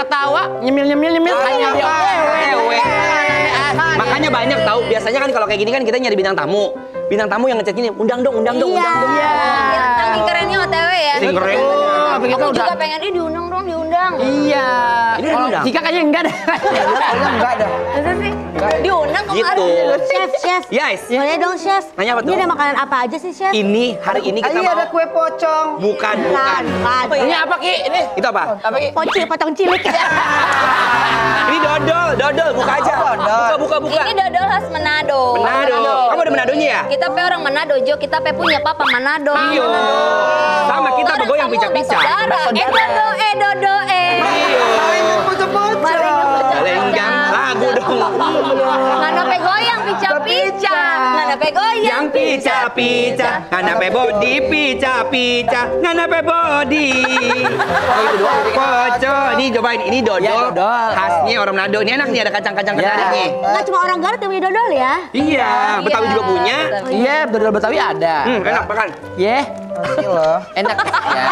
ketawa, nyemil hanya dia Ewe. Makanya banyak tahu. Biasanya kan kalau kayak gini kan kita nyari bintang tamu. Bintang tamu yang ngechat gini, undang dong. Iya. Saking kerennya OTW ya. Saking keren. Tapi kita Aku udah. juga pengen diundang dong, diundang. Iya. Ini Kalau diundang? Cika kayaknya enggak deh. Kayaknya enggak dah. Masa sih? Diundang kemarin. Gitu. Chef. Yes. Nanya dong, Chef. Nanya apa tuh? Ini ada makanan apa aja sih, Chef? Ini hari ini kita Iya mau. ada kue pocong. Bukan. Ini apa Ki? Ini Itu apa? apa Ki? Pocil, potong cilik. Ini dodol. Buka aja. Buka. Ini dodol khas Manado. Manado. Kamu ada Manadonya ya? Kita pe orang Manado, Jo. Kita pe punya papa Manado. Iyo. Sama kita Orang begoyang kamu udah pica-pica. saudara. Dodo. Iyo. Lenggang lagu dong. Ngana pe goyang pica-pica. Ngana pe goyang Yang pica-pica, nganape body pica-pica, nganape body. Oh itu doang. Poco, ini cobain, ini dodol. Ya, dodol. Khasnya orang Manado. Ini enak nih, ada kacang-kacang Ya. ketan nih. Nggak cuma orang Garut yang punya dodol ya? Iya, Betawi juga punya. Iya, dodol Betawi ada. Enak makan. Ye, Ini loh. enak ya.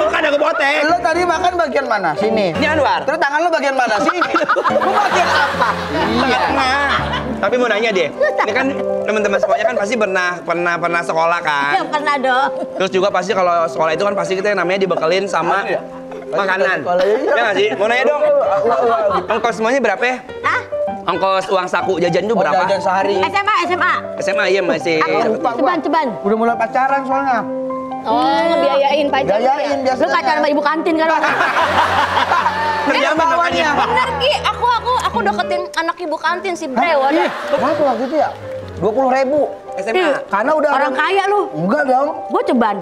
Kan aku potek. Lo tadi makan bagian mana? Sini. Ini Anwar. Terus tangan lo bagian mana? Sini. Lo bagian apa? Iya. Tapi mau nanya deh, ini kan teman-teman semuanya kan pasti pernah sekolah kan. Ya, pernah dong. Terus juga pasti kalau sekolah itu kan pasti kita yang namanya dibekelin sama makanan. Sekolah, iya. Ya nggak sih? Mau nanya dong. Ongkos semuanya berapa ya? Hah? Ongkos uang saku jajan itu berapa? Jajan sehari. SMA. SMA iya masih. Aku ceban. Udah mulai pacaran soalnya. Oh, ngebiayain pacar. Gayain biasa. Lu pacaran sama ibu kantin kan? Terjamin makanya. Bener Ki, aku deketin anak ibu kantin si Bre. Waduh. Berapa waktu itu ya? 20.000. SMA. Karena udah Orang kaya lu. Enggak dong. Gue ceban.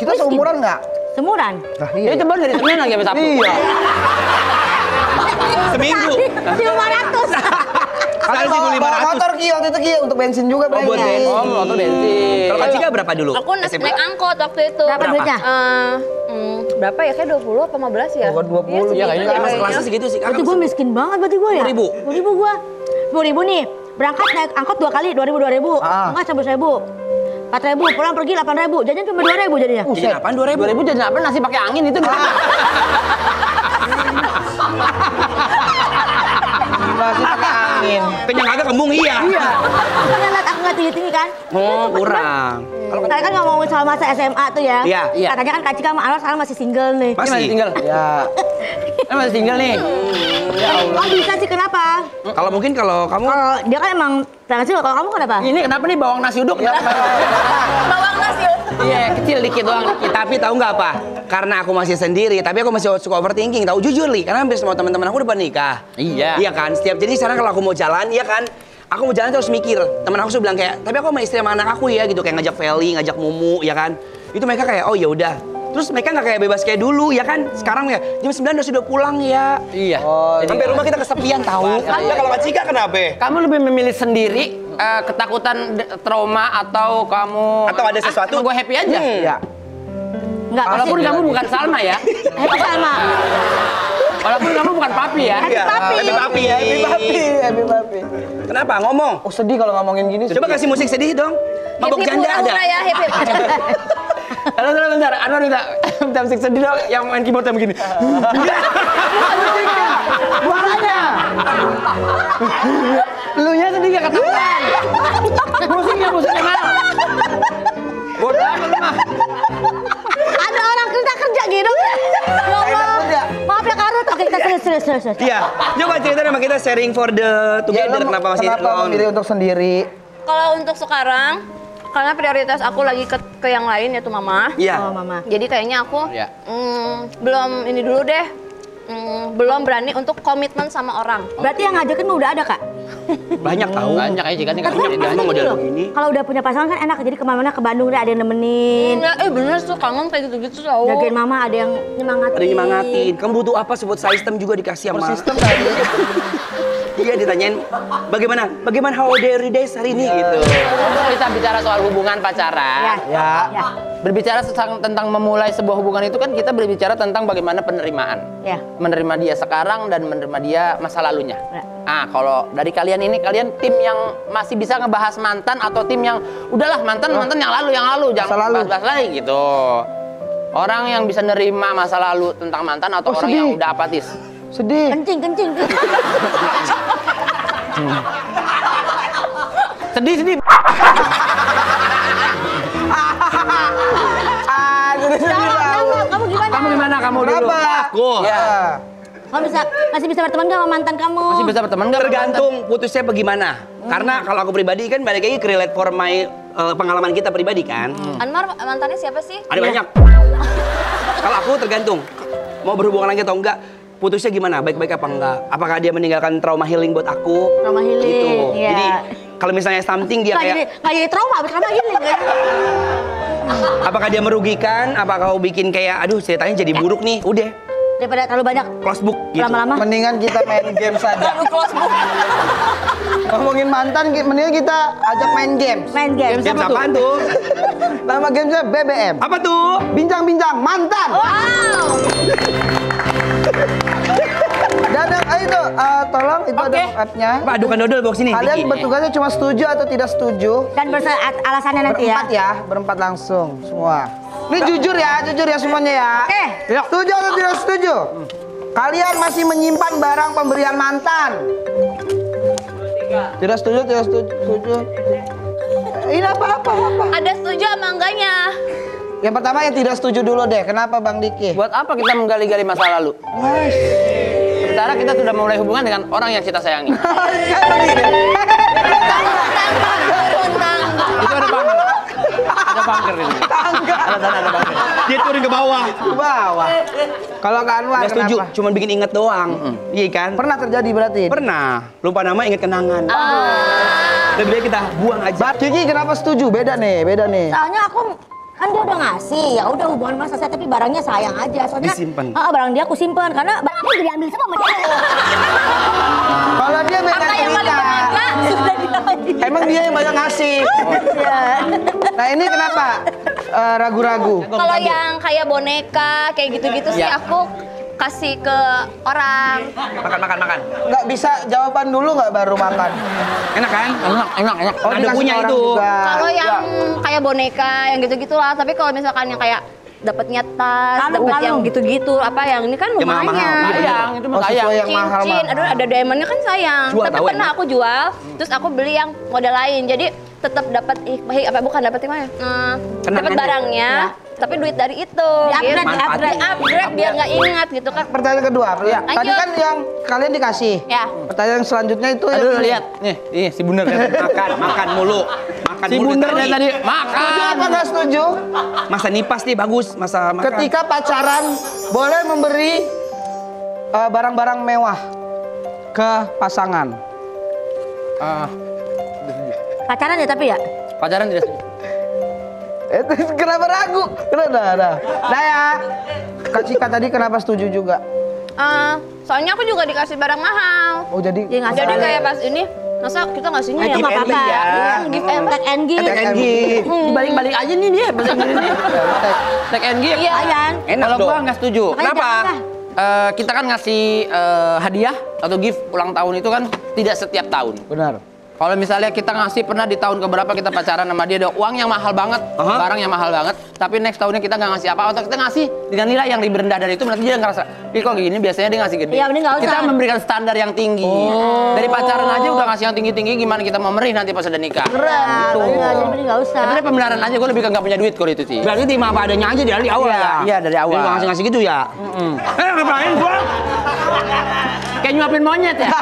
Kita seumuran enggak? Semuran. Nah, Dia coba dari Senin lagi sampai Sabtu. Iya. Seminggu. 500. Sekali sih Bawa 500. motor Ki waktu itu Ki untuk bensin juga Oh, buat bensin. Oh, motor bensin. Kalau Kak Cika berapa dulu? Aku naik angkot waktu itu. Berapa duitnya? Berapa ya? Kayak 20 apa 15 ya? Bukan 20. Iya, kayaknya Emang kelasnya segitu sih. Berarti gue miskin banget berarti gue ya? 10.000. 10.000 gue. 10.000 nih. Berangkat naik angkot 2 kali, 2.000. Enggak 11.000. 4.000, pulang pergi 8.000. Jajan cuma 2.000 jadinya. Jadi apaan 2.000? 2000 jajan apa? Nasi pakai angin itu. Masih pakai angin. Kenyang agak kembung iya. Iya. Kan lihat aku nggak tinggi-tinggi kan? Oh, kurang. Kalau Tadi kan ngomongin soal masa SMA tuh ya. Iya. Katanya kan Kak Cika sama Anwar sekarang masih single nih. Ini masih tinggal. Ya. Ini masih tinggal nih. Oh bisa sih, kenapa? kalau mungkin kalau kamu Kalau dia kan emang sih, kalau kamu kenapa? Ini kenapa nih bawang nasi uduk? Bawang nasi. Iya, kecil dikit doang. tapi tahu nggak apa? Karena aku masih sendiri, tapi aku masih suka overthinking. Tahu jujur li, karena hampir semua teman-teman aku udah pada nikah. Iya. Iya kan. Setiap jadi sekarang kalau aku mau jalan, iya kan. Aku mau jalan terus mikir. Teman aku sudah bilang kayak, tapi aku sama istri sama anak aku ya gitu, kayak ngajak Feli, ngajak Mumu, ya kan. Itu mereka kayak, oh ya udah. Terus mereka nggak kayak bebas kayak dulu, ya kan. Sekarang ya jam 9 udah sudah pulang ya. Iya. Sampai rumah kita kesepian tahu. Ya kalau Kak Cika kenapa? Kamu lebih memilih sendiri, ketakutan trauma atau kamu Atau ada sesuatu? gue happy aja. Iya. Enggak, Walaupun kamu bukan Salma ya. Happy sama. Walaupun kamu bukan papi ya. Iya, papi. happy papi. Happy papi. Kenapa? Ngomong. Oh sedih kalau ngomongin gini. Coba kasih musik sedih dong. Mabok Hip-hip janda ada. hura-hura ya, hip-hip. Halo, bentar. Anwar minta musik sedih dong yang main keyboardnya begini. Suaranya. Lu nya sedih gak ketahuan. Musiknya mahal. Bodoh amat lu mah. Ada orang kerja gitu. Ngomong. Maaf ya Karut. Oke, kita serius. Iya. Coba cerita sama kita sharing for the together. Kenapa masih alone? memilih untuk sendiri? Kalau untuk sekarang, karena prioritas aku lagi ke yang lain yaitu mama. Iya. Oh, Mama. Jadi kayaknya aku Iya. belum ini dulu deh. Belum berani untuk komitmen sama orang. Berarti yang ngajakin mah udah ada, Kak? Banyak tahu. Banyak aja kan Tapi nggak kan punya pasti model gitu loh. begini. Kalau udah punya pasangan kan enak, jadi kemana-mana ke Bandung deh ada yang nemenin. Enggak, bener tuh kangen kayak gitu-gitu tau. Jagain mama, ada yang nyemangatin. Ada yang nyemangatin. Kamu butuh apa support system juga dikasih sama. Sistem tadi. Iya ditanyain bagaimana how their days hari ini gitu. Untuk kita bicara soal hubungan pacaran, Ya. berbicara tentang memulai sebuah hubungan itu kan kita berbicara tentang bagaimana penerimaan. Ya. Menerima dia sekarang dan menerima dia masa lalunya. Ya. Nah, kalau dari kalian ini, kalian tim yang masih bisa ngebahas mantan atau tim yang udahlah mantan yang lalu jangan Masa lalu. bahas lagi gitu. Orang yang bisa nerima masa lalu tentang mantan atau orang sedih. yang udah apatis? Sedih. Kencing. Sedih. Kamu gimana? Kamu gimana? Kamu dulu. Kenapa? Aku. Ya. Kamu masih bisa berteman gak sama mantan kamu? Masih bisa berteman nggak? Tergantung putusnya bagaimana. Karena kalau aku pribadi kan balik lagi ke relate for my pengalaman kita pribadi kan. Anmar mantannya siapa sih? Ada banyak. Kalau aku tergantung mau berhubungan lagi atau enggak. Putusnya gimana? Baik-baik apa enggak? Apakah dia meninggalkan trauma healing buat aku? Trauma healing, Gitu. iya. Jadi kalau misalnya something dia kayak Nggak jadi trauma, trauma healing kan? apakah dia merugikan? Apakah kau bikin kayak aduh ceritanya jadi buruk nih? Udah, Daripada terlalu banyak close book gitu. lama-lama. Mendingan kita main game saja. Lalu close book. Ngomongin mantan, mendingan kita ajak main games. Main game. Games apaan tuh? Nama gamesnya BBM. Apa tuh? Bincang-bincang mantan. Wow. Dan itu, tolong itu ada app-nya. Apa adukan dodol box ini? Kalian Diki. bertugasnya cuma setuju atau tidak setuju. Dan alasannya nanti ya. Berempat ya, berempat langsung semua. Ini jujur ya semuanya ya. Oke. Setuju atau tidak setuju? Kalian masih menyimpan barang pemberian mantan. Tidak setuju, tidak setuju. Ini apa? Ada setuju sama enggaknya? Yang pertama yang tidak setuju dulu deh. Kenapa Bang Diki? Buat apa kita menggali-gali masa lalu? Sementara kita sudah mulai hubungan dengan orang yang kita sayangi. Turun tangga. Itu ada bangker. Ada bangker itu. Ada bangker. Dia turun ke bawah. Ke bawah. Kalau Kak Anwar Gak setuju, kenapa? cuman bikin inget doang. Iya kan? Pernah terjadi berarti? Pernah. Lupa nama, inget kenangan. Lebih baik kita buang aja. Bang Diki kenapa setuju? Beda nih. Soalnya aku kan dia udah ngasih, ya udah hubungan masa saya tapi barangnya sayang aja. Soalnya Disimpan. barang dia aku simpen karena barang aku udah diambil semua sama dia. Kalau dia beda Kakak yang paling cerita. berharga. Sudah diambil. Emang dia yang banyak ngasih. Iya. Nah ini kenapa ragu-ragu? Kalau yang kayak boneka, kayak gitu-gitu sih Ya. aku kasih ke orang. Makan. Nggak bisa jawaban dulu nggak baru makan? Enak kan? Enak. Oh, Ada dikasih punya orang itu. juga. Kalau yang kayak boneka, yang gitu-gitulah. Tapi kalau misalkan yang kayak dapatnya tas, Kalung, dapat yang kalung. gitu-gitu, apa yang ini kan Ya, mahal-mahal. lumayan. Sayang, itu mah Oh, sayang. sesuai yang mahal. Cincin, aduh ada diamondnya kan sayang. Jual, Tapi tahu pernah enak. aku jual, terus aku beli yang model lain. Jadi tetap dapat bukan dapat gimana? Dapat aja. barangnya, tapi duit dari itu. Di-upgrade, gitu. di-upgrade. Di-upgrade biar nggak ingat gitu kan. Pertanyaan kedua. Iya. Tadi Lanjut. kan yang kalian dikasih. Ya. Pertanyaan selanjutnya itu Aduh, yang lihat. Nih, si Bundar. Makan mulu. Makan Si mulu Bundar dari tadi Setuju makan. apa nggak setuju? Masa nipas nih bagus, masa makan. Ketika pacaran boleh memberi barang-barang mewah ke pasangan. Pacaran ya tapi ya. Pacaran tidak setuju. Kenapa ragu? Kenapa? Nah ya, Kak Cika tadi kenapa setuju juga? Soalnya aku juga dikasih barang mahal. Oh jadi Dia ngasih Jadi barang. kayak pas ini, masa kita ngasihnya ya Give nggak and apa-apa give ya. Give and Take and give. Take and give. Balik-balik aja nih dia bahasa Inggrisnya. Take and give. Iya. Ayan. Enak Kalau dong. gua nggak setuju. Makanya Kenapa? jangan lah. Kita kan ngasih hadiah atau gift ulang tahun itu kan tidak setiap tahun. benar. Kalau misalnya kita ngasih pernah di tahun keberapa kita pacaran sama dia ada uang yang mahal banget, Aha. barang yang mahal banget, tapi next tahunnya kita nggak ngasih apa, atau kita ngasih dengan nilai yang lebih rendah dari itu, berarti dia ngerasa, ih kok gini biasanya dia ngasih gede. Iya, mending nggak usah. Kita memberikan standar yang tinggi. Dari pacaran aja udah ngasih yang tinggi-tinggi, gimana kita mau meri nanti pas udah nikah. Nah, jadi nggak usah. Sebenarnya pembenaran aja, gue lebih ke nggak punya duit kalau itu sih. Berarti terima apa adanya aja dari awal Iya, ya? iya, dari awal. Jadi nggak ngasih-ngasih gitu ya? Ngapain gua? Kayak nyuapin monyet ya.